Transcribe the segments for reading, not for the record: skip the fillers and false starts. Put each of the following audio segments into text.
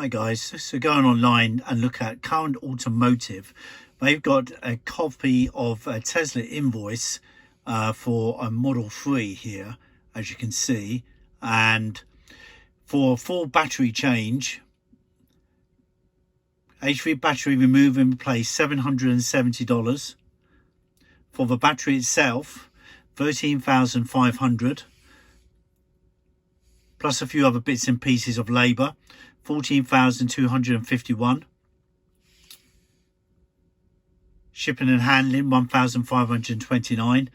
Hi guys, so going online and look at Current Automotive. They've got a copy of a Tesla invoice for a Model 3 here, as you can see, and for a full battery change, H3 battery remove and replace $770. For the battery itself, $13,500, plus a few other bits and pieces of labour, $14,251. Shipping and handling, $1,529.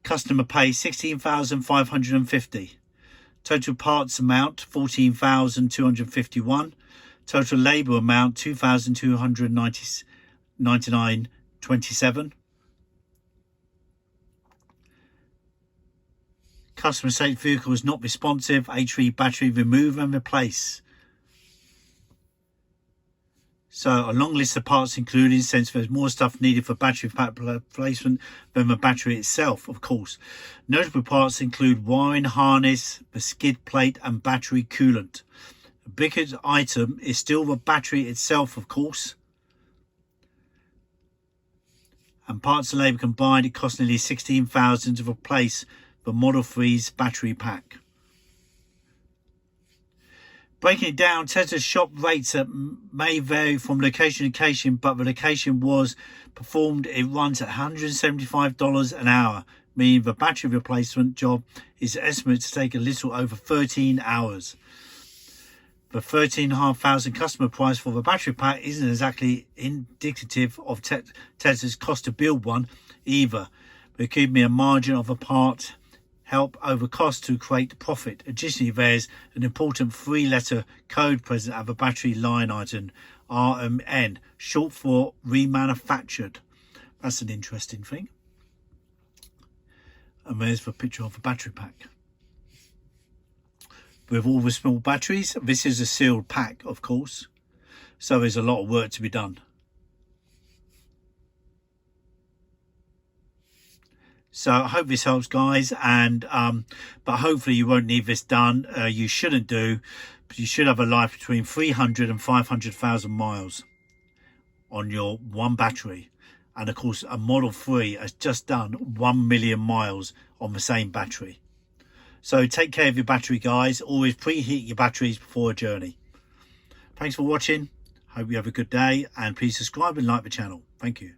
Customer pay, $16,550. Total parts amount, $14,251. Total labour amount, $2,299.27. Customer said vehicle is not responsive. H3 battery remove and replace. So a long list of parts included, since there's more stuff needed for battery pack replacement than the battery itself, of course. Notable parts include wiring harness, the skid plate and battery coolant. The biggest item is still the battery itself, of course. And parts and labour combined, it costs nearly $16,000 to replace the Model 3's battery pack. Breaking it down, Tesla's shop rates may vary from location to location, but the location was performed, it runs at $175 an hour, meaning the battery replacement job is estimated to take a little over 13 hours. The $13,500 customer price for the battery pack isn't exactly indicative of Tesla's cost to build one either. There could be a margin of a part help over cost to create profit. Additionally, there's an important 3-letter code present at the battery line item, RMN, short for remanufactured. That's an interesting thing. And there's the picture of the battery pack. With all the small batteries, this is a sealed pack, of course, so there's a lot of work to be done. So I hope this helps, guys, and but hopefully you won't need this done. You shouldn't do, but you should have a life between 300 and 500,000 miles on your one battery. And of course, a Model 3 has just done 1 million miles on the same battery. So take care of your battery, guys. Always preheat your batteries before a journey. Thanks for watching. Hope you have a good day, and please subscribe and like the channel. Thank you.